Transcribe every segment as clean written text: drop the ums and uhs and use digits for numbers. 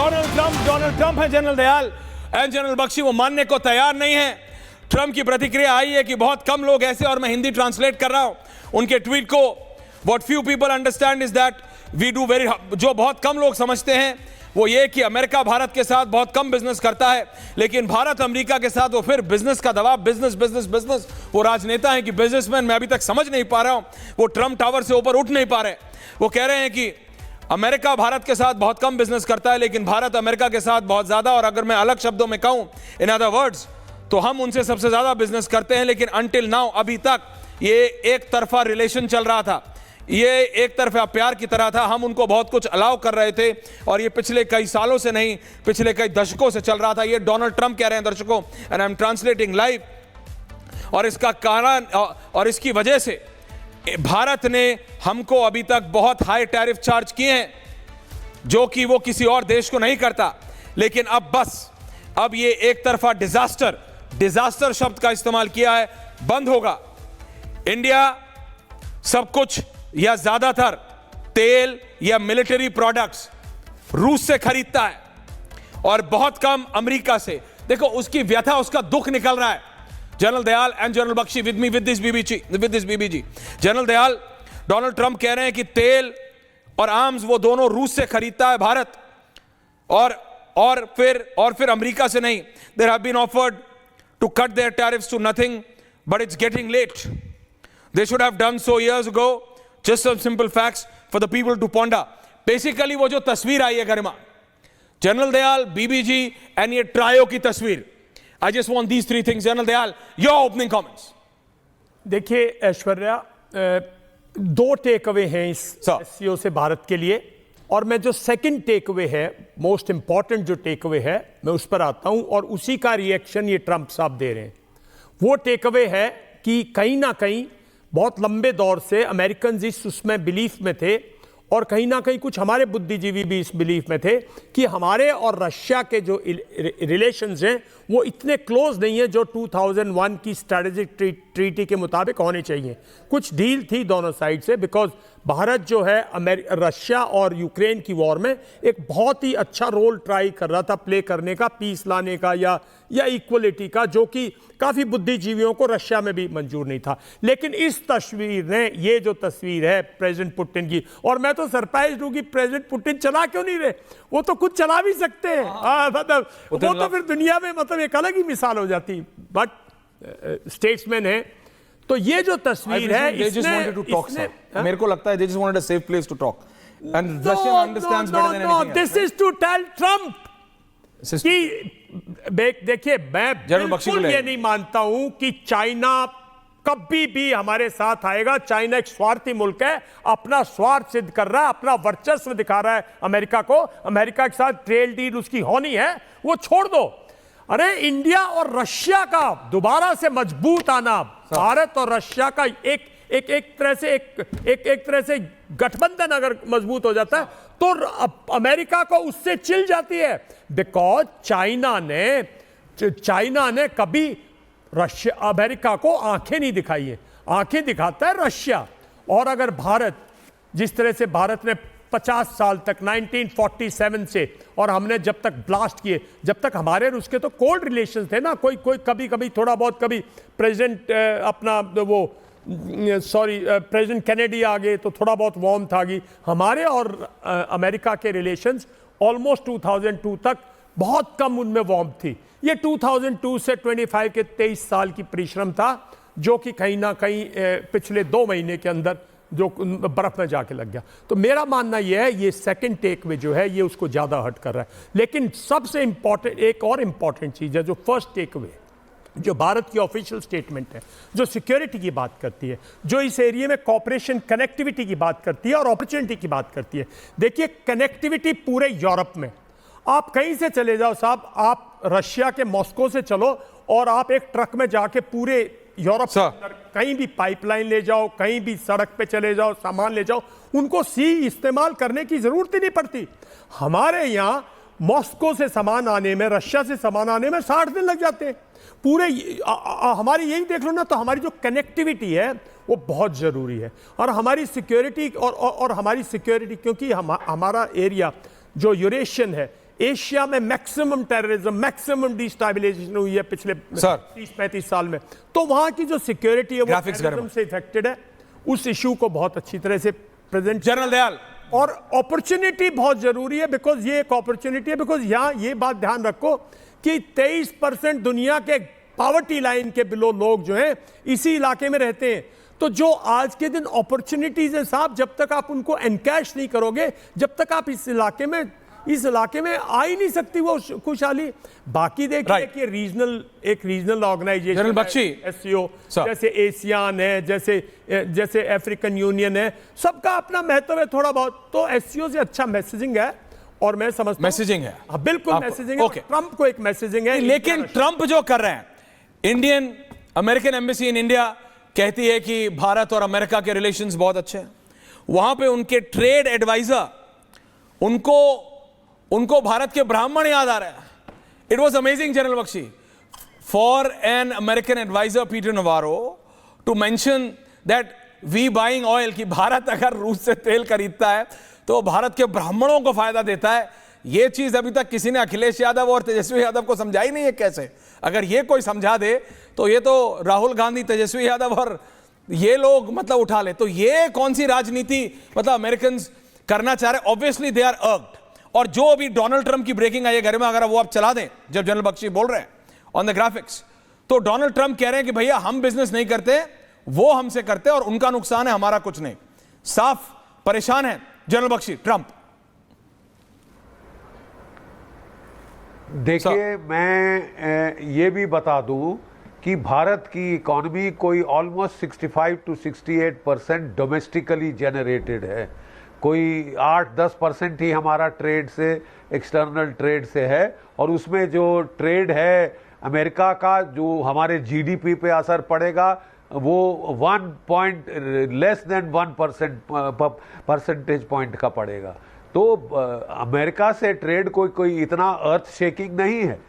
Donald Trump है general Dayal and general Bakshi, वो मानने को तैयार नहीं है। ट्रंप की प्रतिक्रिया आई है कि बहुत कम लोग ऐसे, और मैं हिंदी ट्रांसलेट कर रहा हूं उनके ट्वीट को, what few people understand is that we do very, जो बहुत कम लोग समझते हैं वो ये कि अमेरिका भारत के साथ बहुत कम बिजनेस करता है, लेकिन भारत अमेरिका के साथ वो फिर बिजनेस का दबाव, बिजनेस बिजनेस बिजनेस। वो राजनेता हैं कि बिजनेसमैन, मैं अभी तक समझ नहीं पा रहा हूं, वो ट्रंप टावर से ऊपर उठ नहीं पा रहे। वो कह रहे हैं कि अमेरिका भारत के साथ बहुत कम बिजनेस करता है, लेकिन भारत अमेरिका के साथ बहुत ज्यादा, और अगर मैं अलग शब्दों में कहूं, इन अदर वर्ड्स, तो हम उनसे सबसे ज्यादा बिजनेस करते हैं। लेकिन अनटिल नाउ, अभी तक ये एक तरफा रिलेशन चल रहा था, ये एक तरफा प्यार की तरह था। हम उनको बहुत कुछ अलाउ कर रहे थे, और ये पिछले कई सालों से नहीं, पिछले कई दशकों से चल रहा था। ये डोनाल्ड ट्रंप कह रहे हैं दर्शकों, and I am translating live. और इसका कारण और इसकी वजह से भारत ने हमको अभी तक बहुत हाई टैरिफ चार्ज किए हैं, जो कि वो किसी और देश को नहीं करता। लेकिन अब बस, अब ये एक तरफा डिजास्टर शब्द का इस्तेमाल किया है, बंद होगा। इंडिया सब कुछ या ज्यादातर तेल या मिलिट्री प्रोडक्ट्स रूस से खरीदता है, और बहुत कम अमेरिका से। देखो उसकी व्यथा, उसका दुख निकल रहा है। General Dayal and general Bakshi with me with this बीबीजी। जनरल दयाल, डोनाल्ड ट्रंप कह रहे हैं कि तेल और आर्म्स वो दोनों रूस से खरीदता है भारत, और फिर अमेरिका से नहीं। There have been offered to cut their tariffs to nothing, but it's getting late. They should have done so years ago. Just some simple facts for the people to ponder. Basically, वो जो तस्वीर आई है गरिमा, general Dayal, BBG and ये trio की तस्वीर, I just want these three things. General Dayal, your opening comments. देखिए ऐश्वर्या, दो take away हैं इस एससीओ से भारत के लिए, और मैं जो सेकंड टेक अवे है, मोस्ट इंपॉर्टेंट जो टेक अवे है, मैं उस पर आता हूं, और उसी का रिएक्शन ये ट्रंप साहब दे रहे हैं। वो टेक अवे है कि कहीं ना कहीं बहुत लंबे दौर से अमेरिकन इस उसमें बिलीफ में थे, और कहीं ना कहीं कुछ हमारे बुद्धिजीवी भी इस बिलीफ में थे कि हमारे और रशिया के जो रिलेशंस हैं वो इतने क्लोज नहीं है जो 2001 की स्ट्रेटेजिक ट्रीटी के मुताबिक होने चाहिए। कुछ डील थी दोनों साइड से, बिकॉज भारत जो है रशिया और यूक्रेन की वॉर में एक बहुत ही अच्छा रोल ट्राई कर रहा था प्ले करने का, पीस लाने का या इक्वलिटी का, जो कि काफ़ी बुद्धिजीवियों को रशिया में भी मंजूर नहीं था। लेकिन इस तस्वीर ने, ये जो तस्वीर है प्रेसिडेंट पुतिन की, और मैं तो सरप्राइज हूं कि प्रेसिडेंट पुतिन चला क्यों नहीं रहे, वो तो खुद चला भी सकते हैं। मतलब वो तो फिर दुनिया में मतलब एक अलग ही मिसाल हो जाती, बट स्टेट्समैन है। तो ये जो तस्वीर है, मेरे को लगता है they just wanted a safe place to talk, and Russia understands better than anything else. This is to tell Trump कि देखिए, मैं बिल्कुल ये नहीं मानता हूं कि चाइना कभी भी हमारे साथ आएगा। चाइना एक स्वार्थी मुल्क है, अपना स्वार्थ सिद्ध कर रहा है, अपना वर्चस्व दिखा रहा है अमेरिका को। अमेरिका के साथ ट्रेड डील उसकी होनी है, वो छोड़ दो। अरे इंडिया और रशिया का दोबारा से मजबूत आना, भारत और रशिया का एक तरह से गठबंधन अगर मजबूत हो जाता है तो अमेरिका को उससे चिल जाती है। बिकॉज चाइना ने कभी रशिया अमेरिका को आंखें नहीं दिखाई है, आंखें दिखाता है रशिया। और अगर भारत, जिस तरह से भारत ने 50 साल तक 1947 से, और हमने जब तक ब्लास्ट किए, जब तक हमारे और उसके तो कोल्ड रिलेशंस थे ना, कोई कभी थोड़ा बहुत, कभी प्रेसिडेंट प्रेसिडेंट कैनेडी आ गए तो थोड़ा बहुत वार्मथ आ गई। हमारे और अमेरिका के रिलेशंस ऑलमोस्ट 2002 तक बहुत कम उनमें वार्मथ थी। ये 2002 से 25 के 23 साल की परिश्रम था, जो कि कहीं ना कहीं पिछले 2 महीने के अंदर जो बर्फ में जाके लग गया। तो मेरा मानना यह है, ये सेकंड टेक वे जो है ये उसको ज्यादा हर्ट कर रहा है। लेकिन सबसे इंपॉर्टेंट, एक और इंपॉर्टेंट चीज है, जो फर्स्ट टेक वे, जो भारत की ऑफिशियल स्टेटमेंट है, जो सिक्योरिटी की बात करती है, जो इस एरिया में कॉपरेशन, कनेक्टिविटी की बात करती है और अपॉर्चुनिटी की बात करती है। देखिए, कनेक्टिविटी पूरे यूरोप में, आप कहीं से चले जाओ साहब, आप रशिया के मॉस्को से चलो और आप एक ट्रक में जाके पूरे यूरोप के अंदर कहीं भी पाइपलाइन ले जाओ, कहीं भी सड़क पे चले जाओ, सामान ले जाओ, उनको सी इस्तेमाल करने की जरूरत ही नहीं पड़ती। हमारे यहाँ मॉस्को से सामान आने में, रशिया से सामान आने में 60 दिन लग जाते हैं पूरे। हमारी यही देख लो ना, तो हमारी जो कनेक्टिविटी है वो बहुत ज़रूरी है। और हमारी सिक्योरिटी और हमारी सिक्योरिटी, क्योंकि हमारा एरिया जो यूरेशियन है, एशिया में मैक्सिमम टेररिज्म, मैक्सिमम डिस्टेबलाइजेशन हुई है पिछले 30-35 साल में, तो वहां की जो सिक्योरिटी है वो टेररिज्म से इफेक्टेड है। उस इशू को बहुत अच्छी तरह से प्रेजेंट जनरल दयाल, और अपॉर्चुनिटी बहुत जरूरी है, बिकॉज ये एक अपॉर्चुनिटी है, बिकॉज यहां ये बात ध्यान रखो कि 23% दुनिया के पॉवर्टी लाइन के बिलो लोग जो हैं इसी इलाके में रहते हैं। तो जो आज के दिन अपॉर्चुनिटीज है साहब, जब तक आप उनको एनकैश नहीं करोगे, जब तक आप इस इलाके में आ ही नहीं सकती वो खुशहाली। बाकी देखिए कि एक regional organization general Bakshi, SCO, जैसे एशियान है, जैसे अफ्रीकन यूनियन है, सबका अपना महत्व है थोड़ा बहुत। तो एससीओ से अच्छा मैसेजिंग है, और मैं समझता हूं मैसेजिंग है, बिल्कुल मैसेजिंग है। ट्रंप को एक मैसेजिंग है, लेकिन ट्रंप जो कर रहे हैं, Indian American embassy in India कहती है कि भारत और अमेरिका के रिलेशंस बहुत अच्छे हैं। वहां पे उनके ट्रेड एडवाइजर, उनको भारत के ब्राह्मण याद आ रहा है। It was amazing general Bakshi for an American advisor Peter Navarro to mention that we buying oil, कि भारत अगर रूस से तेल खरीदता है तो भारत के ब्राह्मणों को फायदा देता है। यह चीज अभी तक किसी ने अखिलेश यादव और तेजस्वी यादव को समझाई नहीं है कैसे। अगर ये कोई समझा दे तो ये तो राहुल गांधी, तेजस्वी यादव और ये लोग मतलब उठा ले। तो ये कौन सी राजनीति मतलब अमेरिकन करना चाह रहे? Obviously they are irked. और जो अभी डोनाल्ड ट्रंप की ब्रेकिंग आई है घर में, अगर वो आप चला दें, जब जनरल बख्शी बोल रहे हैं ऑन द ग्राफिक्स, तो डोनाल्ड ट्रंप कह रहे हैं कि भैया हम बिजनेस नहीं करते, वो हमसे करते और उनका नुकसान है, हमारा कुछ नहीं। साफ परेशान है जनरल बख्शी ट्रंप। देखिए, मैं ये भी बता दूं कि भारत की इकॉनमी कोई ऑलमोस्ट 65 to 68% डोमेस्टिकली जनरेटेड है। कोई 8-10% ही हमारा ट्रेड से, एक्सटर्नल ट्रेड से है, और उसमें जो ट्रेड है अमेरिका का, जो हमारे जीडीपी पे असर पड़ेगा, वो 1 परसेंटेज पॉइंट का पड़ेगा। तो अमेरिका से ट्रेड कोई इतना अर्थ शेकिंग नहीं है।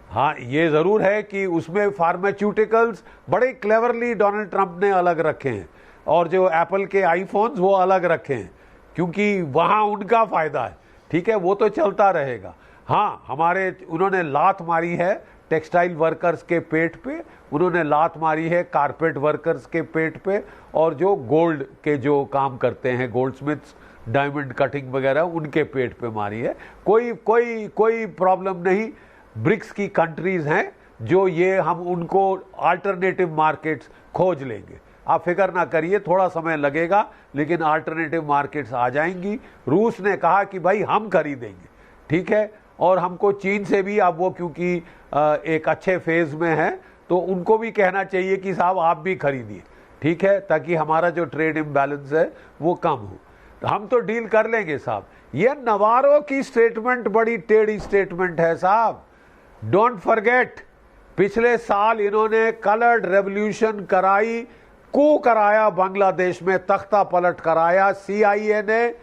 हाँ, ये जरूर है कि उसमें फार्मास्यूटिकल्स बड़े क्लेवरली डोनाल्ड ट्रंप ने अलग रखे हैं, और जो एप्पल के आईफोन्स वो अलग रखे हैं, क्योंकि वहां उनका फायदा है। ठीक है, वो तो चलता रहेगा। हाँ, उन्होंने लात मारी है टेक्सटाइल वर्कर्स के पेट पे, उन्होंने लात मारी है कारपेट वर्कर्स के पेट पे, और जो गोल्ड के जो काम करते हैं, गोल्ड स्मिथ्स, डायमंड कटिंग वगैरह, उनके पेट पे मारी है। कोई प्रॉब्लम नहीं। ब्रिक्स की कंट्रीज हैं जो ये हम उनको अल्टरनेटिव मार्केट्स खोज लेंगे, आप फिक्र ना करिए, थोड़ा समय लगेगा लेकिन अल्टरनेटिव मार्केट्स आ जाएंगी। रूस ने कहा कि भाई हम खरीदेंगे, ठीक है, और हमको चीन से भी, अब वो क्योंकि एक अच्छे फेज में है, तो उनको भी कहना चाहिए कि साहब आप भी खरीदिए, ठीक है, ताकि हमारा जो ट्रेड इम्बैलेंस है वो कम हो। हम तो डील कर लेंगे साहब। ये नवारो की स्टेटमेंट बड़ी टेढ़ी स्टेटमेंट है साहब। डोंट फॉरगेट, पिछले साल इन्होंने कलर्ड रेवोल्यूशन कराई, कू कराया, बांग्लादेश में तख्ता पलट कराया। CIA ने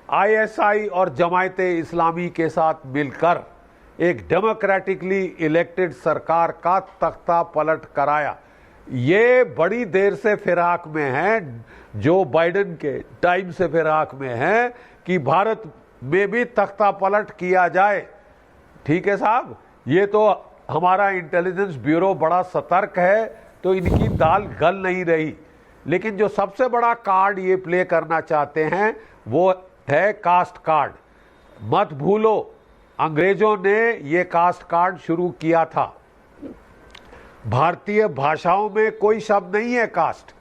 ISI और जमायते इस्लामी के साथ मिलकर एक डेमोक्रेटिकली इलेक्टेड सरकार का तख्ता पलट कराया। ये बड़ी देर से फिराक में है, जो बाइडेन के टाइम से फिराक में है कि भारत में भी तख्ता पलट किया जाए। ठीक है साहब, ये तो हमारा इंटेलिजेंस ब्यूरो बड़ा सतर्क है, तो इनकी दाल गल नहीं रही। लेकिन जो सबसे बड़ा कार्ड ये प्ले करना चाहते हैं वो है कास्ट कार्ड। मत भूलो, अंग्रेजों ने ये कास्ट कार्ड शुरू किया था। भारतीय भाषाओं में कोई शब्द नहीं है कास्ट,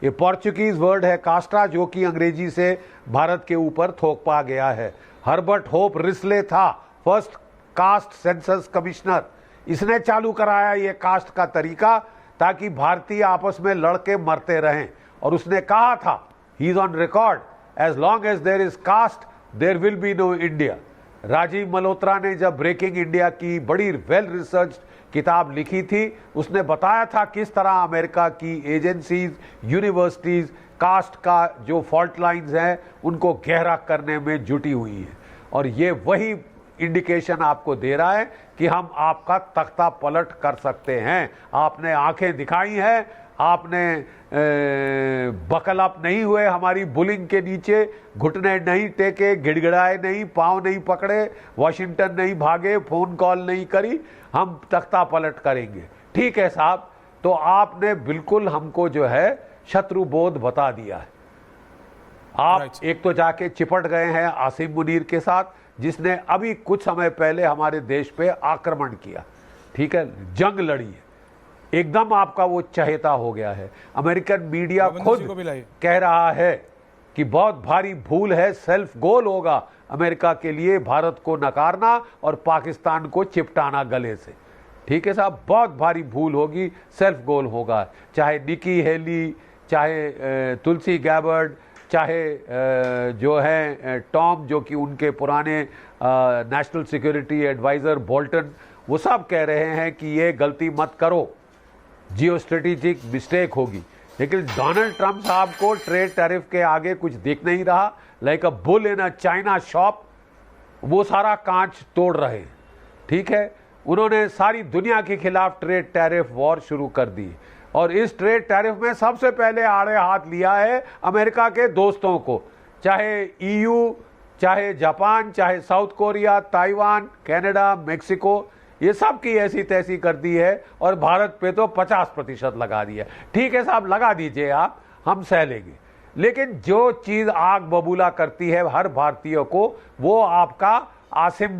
ये पोर्चुगीज वर्ड है कास्टा, जो कि अंग्रेजी से भारत के ऊपर थोपा गया है। हर्बर्ट होप रिस्ले था फर्स्ट कास्ट सेंसस कमिश्नर, इसने चालू कराया ये कास्ट का तरीका, ताकि भारतीय आपस में लड़के मरते रहें। और उसने कहा था, he is on record, as long as there is caste there will be no India. Rajiv Malhotra ने जब ब्रेकिंग इंडिया की बड़ी वेल रिसर्च किताब लिखी थी, उसने बताया था किस तरह अमेरिका की एजेंसीज, यूनिवर्सिटीज कास्ट का जो फॉल्ट लाइंस हैं उनको गहरा करने में जुटी हुई हैं। और ये वही इंडिकेशन आपको दे रहा है कि हम आपका तख्ता पलट कर सकते हैं। आपने आंखें दिखाई हैं, आपने बकल अप नहीं हुए हमारी बुलिंग के नीचे, घुटने नहीं टेके, गिड़गिड़ाए नहीं, पांव नहीं पकड़े, वॉशिंगटन नहीं भागे, फोन कॉल नहीं करी, हम तख्ता पलट करेंगे। ठीक है साहब, तो आपने बिल्कुल हमको जो है शत्रु बोध बता दिया है। आप एक तो जाके चिपट गए हैं आसिम मुनीर के साथ, जिसने अभी कुछ समय पहले हमारे देश पे आक्रमण किया, ठीक है, जंग लड़ी है, एकदम आपका वो चहेता हो गया है। अमेरिकन मीडिया खुद कह रहा है कि बहुत भारी भूल है, सेल्फ गोल होगा अमेरिका के लिए भारत को नकारना और पाकिस्तान को चिपटाना गले से। ठीक है साहब, बहुत भारी भूल होगी, सेल्फ गोल होगा। चाहे निकी हेली, चाहे तुलसी गैबर्ड, चाहे जो है टॉम, जो कि उनके पुराने नेशनल सिक्योरिटी एडवाइजर बोल्टन, वो सब कह रहे हैं कि ये गलती मत करो, जियो स्ट्रेटेजिक मिस्टेक होगी। लेकिन डोनाल्ड ट्रंप साहब को ट्रेड टैरिफ के आगे कुछ दिख नहीं रहा, like a bull in a China shop, वो सारा कांच तोड़ रहे हैं। ठीक है, उन्होंने सारी दुनिया के खिलाफ ट्रेड टैरिफ वॉर शुरू कर दी, और इस ट्रेड टैरिफ में सबसे पहले आड़े हाथ लिया है अमेरिका के दोस्तों को, चाहे ईयू, चाहे जापान, चाहे south Korea, Taiwan, Canada, Mexico, ये सब की ऐसी तैसी कर दी है, और भारत पे तो 50% लगा दिया। ठीक है साहब, लगा दीजिए आप, हम सह लेंगे। लेकिन जो चीज आग बबूला करती है हर भारतीय को, वो आपका आसिम